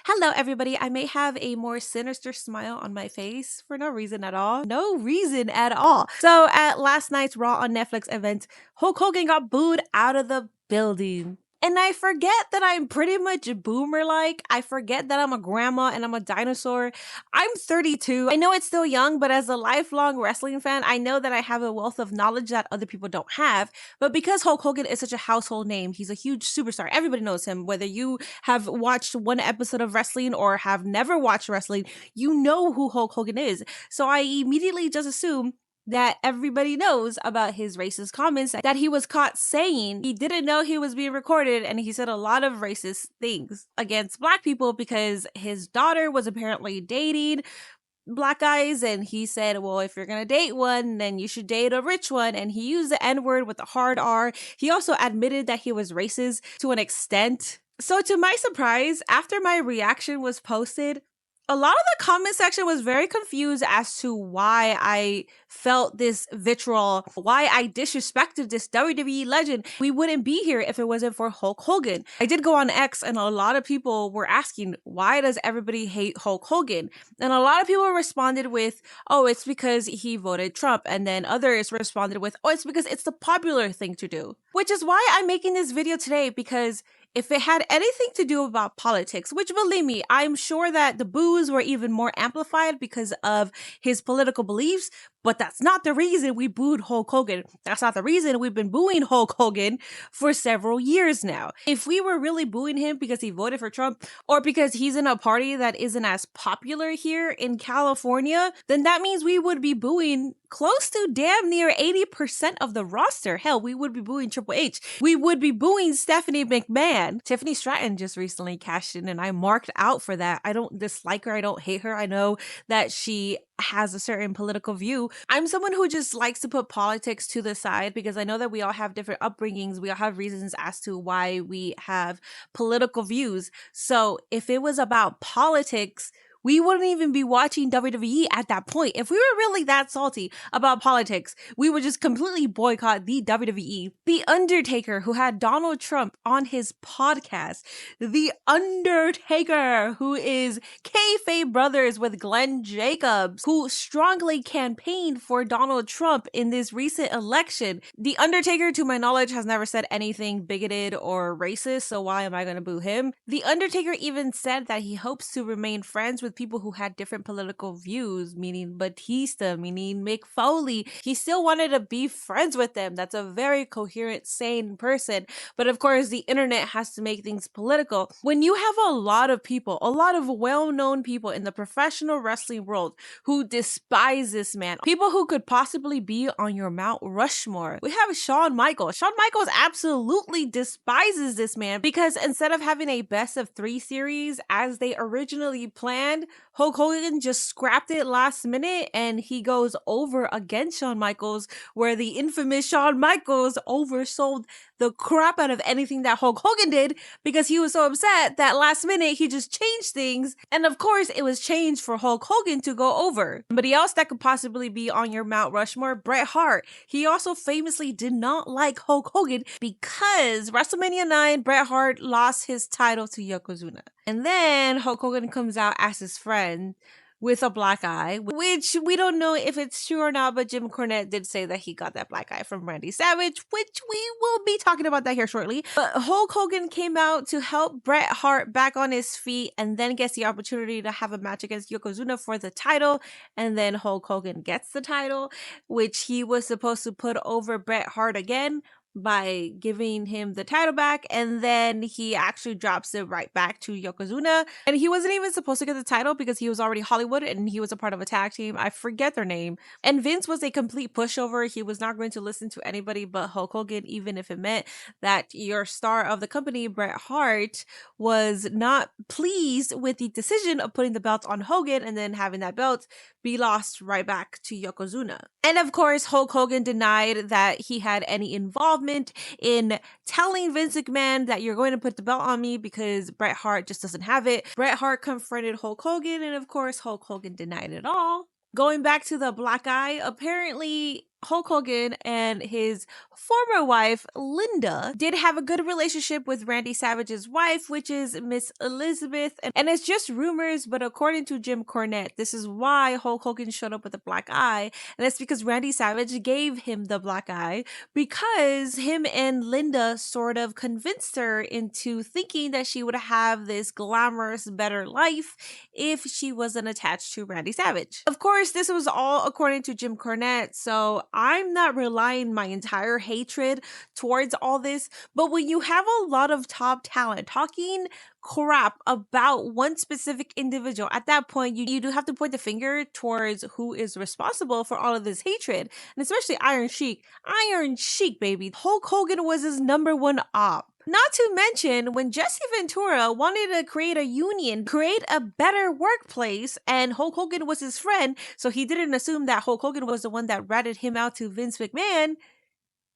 Hello, everybody. I may have a more sinister smile on my face for no reason at all. No reason at all. So, at last night's Raw on Netflix event, Hulk Hogan got booed out of the building. And I forget that I'm pretty much boomer like. I forget that I'm a grandma and I'm a dinosaur. I'm 32. I know it's still young, but as a lifelong wrestling fan, I know that I have a wealth of knowledge that other people don't have. But because Hulk Hogan is such a household name, he's a huge superstar. Everybody knows him, whether you have watched one episode of wrestling or have never watched wrestling, you know who Hulk Hogan is. So I immediately just assume that everybody knows about his racist comments that he was caught saying. He didn't know he was being recorded, and he said a lot of racist things against black people because his daughter was apparently dating black guys, and he said, well, if you're gonna date one, then you should date a rich one. And he used the N-word with the hard R. He also admitted that he was racist to an extent. So to my surprise, after my reaction was posted, a lot of the comment section was very confused as to why I felt this vitriol, why I disrespected this WWE legend. We wouldn't be here if it wasn't for Hulk Hogan. I did go on X, and a lot of people were asking, why does everybody hate Hulk Hogan? And a lot of people responded with, oh, it's because he voted Trump. And then others responded with, oh, it's because it's the popular thing to do. Which is why I'm making this video today, because if it had anything to do about politics, which believe me, I'm sure that the boos were even more amplified because of his political beliefs, but that's not the reason we booed Hulk Hogan. That's not the reason we've been booing Hulk Hogan for several years now. If we were really booing him because he voted for Trump or because he's in a party that isn't as popular here in California, then that means we would be booing close to damn near 80% of the roster. Hell, we would be booing Triple H. We would be booing Stephanie McMahon. Tiffany Stratton just recently cashed in, and I marked out for that. I don't dislike her. I don't hate her. I know that she has a certain political view. I'm someone who just likes to put politics to the side because I know that we all have different upbringings. We all have reasons as to why we have political views. So if it was about politics, we wouldn't even be watching WWE at that point. If we were really that salty about politics, we would just completely boycott the WWE. The Undertaker, who had Donald Trump on his podcast. The Undertaker, who is kayfabe brothers with Glenn Jacobs, who strongly campaigned for Donald Trump in this recent election. The Undertaker, to my knowledge, has never said anything bigoted or racist, so why am I going to boo him? The Undertaker even said that he hopes to remain friends with people who had different political views, meaning Batista, meaning Mick Foley. He still wanted to be friends with them. That's a very coherent, sane person. But of course, the internet has to make things political. When you have a lot of people, a lot of well-known people in the professional wrestling world who despise this man, people who could possibly be on your Mount Rushmore. We have Shawn Michaels. Shawn Michaels absolutely despises this man because instead of having a best of 3 series as they originally planned, Hulk Hogan just scrapped it last minute and he goes over against Shawn Michaels, where the infamous Shawn Michaels oversold the crap out of anything that Hulk Hogan did because he was so upset that last minute he just changed things. And of course, it was changed for Hulk Hogan to go over. Somebody else that could possibly be on your Mount Rushmore, Bret Hart. He also famously did not like Hulk Hogan because WrestleMania 9, Bret Hart lost his title to Yokozuna. And then Hulk Hogan comes out as his friend with a black eye, which we don't know if it's true or not, but Jim Cornette did say that he got that black eye from Randy Savage, which we will be talking about that here shortly. But Hulk Hogan came out to help Bret Hart back on his feet and then gets the opportunity to have a match against Yokozuna for the title. And then Hulk Hogan gets the title, which he was supposed to put over Bret Hart again by giving him the title back, and then he actually drops it right back to Yokozuna. And he wasn't even supposed to get the title because he was already Hollywood and he was a part of a tag team. I forget their name. And Vince was a complete pushover. He was not going to listen to anybody but Hulk Hogan, even if it meant that your star of the company, Bret Hart, was not pleased with the decision of putting the belt on Hogan and then having that belt be lost right back to Yokozuna. And of course, Hulk Hogan denied that he had any involvement in telling Vince McMahon that you're going to put the belt on me because Bret Hart just doesn't have it. Bret Hart confronted Hulk Hogan, and of course, Hulk Hogan denied it all. Going back to the black eye, apparently Hulk Hogan and his former wife, Linda, did have a good relationship with Randy Savage's wife, which is Miss Elizabeth. And it's just rumors, but according to Jim Cornette, this is why Hulk Hogan showed up with a black eye. And it's because Randy Savage gave him the black eye because him and Linda sort of convinced her into thinking that she would have this glamorous, better life if she wasn't attached to Randy Savage. Of course, this was all according to Jim Cornette, so I'm not relying my entire hatred towards all this, but when you have a lot of top talent talking crap about one specific individual, at that point you do have to point the finger towards who is responsible for all of this hatred, and especially Iron Sheik. Iron Sheik, baby. Hulk Hogan was his #1 op. Not to mention, when Jesse Ventura wanted to create a union, create a better workplace, and Hulk Hogan was his friend, so he didn't assume that Hulk Hogan was the one that ratted him out to Vince McMahon.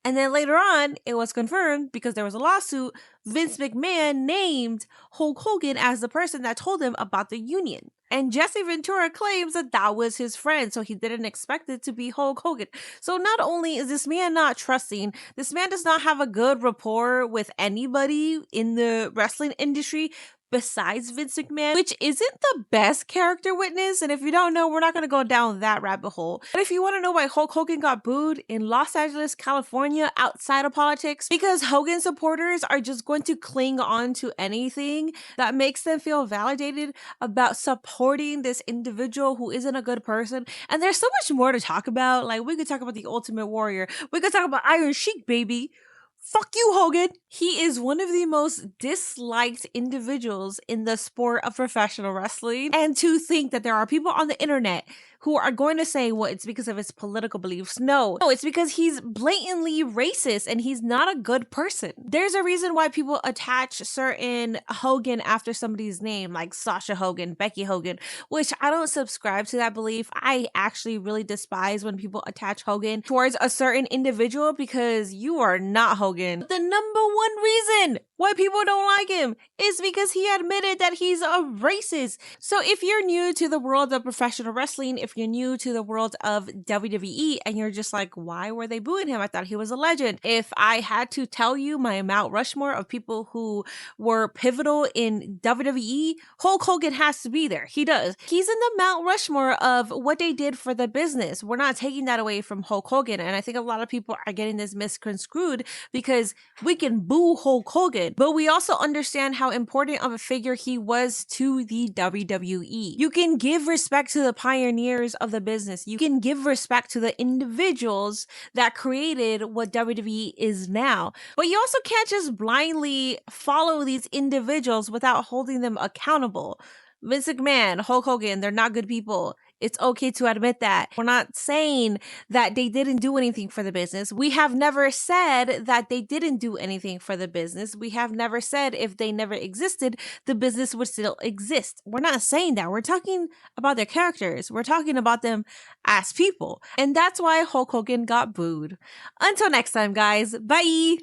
And then later on, it was confirmed because there was a lawsuit. Vince McMahon named Hulk Hogan as the person that told him about the union. And Jesse Ventura claims that that was his friend, so he didn't expect it to be Hulk Hogan. So not only is this man not trusting, this man does not have a good rapport with anybody in the wrestling industry besides Vince McMahon, which isn't the best character witness. And if you don't know, we're not going to go down that rabbit hole. But if you want to know why Hulk Hogan got booed in Los Angeles, California, outside of politics, because Hogan supporters are just going to cling on to anything that makes them feel validated about supporting this individual who isn't a good person. And there's so much more to talk about. Like, we could talk about the Ultimate Warrior. We could talk about Iron Sheik, baby. Fuck you, Hogan. He is one of the most disliked individuals in the sport of professional wrestling. And to think that there are people on the internet who are going to say, well, it's because of his political beliefs. No, it's because he's blatantly racist and he's not a good person. There's a reason why people attach certain Hogan after somebody's name, like Sasha Hogan, Becky Hogan, which I don't subscribe to that belief. I actually really despise when people attach Hogan towards a certain individual because you are not Hogan. The #1 reason why people don't like him is because he admitted that he's a racist. So if you're new to the world of professional wrestling, if you're new to the world of WWE and you're just like, why were they booing him? I thought he was a legend. If I had to tell you my Mount Rushmore of people who were pivotal in WWE, Hulk Hogan has to be there. He does. He's in the Mount Rushmore of what they did for the business. We're not taking that away from Hulk Hogan. And I think a lot of people are getting this misconstrued because we can boo Hulk Hogan, but we also understand how important of a figure he was to the WWE. You can give respect to the pioneers of the business. You can give respect to the individuals that created what WWE is now. But you also can't just blindly follow these individuals without holding them accountable. Vince McMahon, Hulk Hogan, they're not good people. It's okay to admit that. We're not saying that they didn't do anything for the business. We have never said that they didn't do anything for the business. We have never said if they never existed, the business would still exist. We're not saying that. We're talking about their characters. We're talking about them as people. And that's why Hulk Hogan got booed. Until next time, guys. Bye!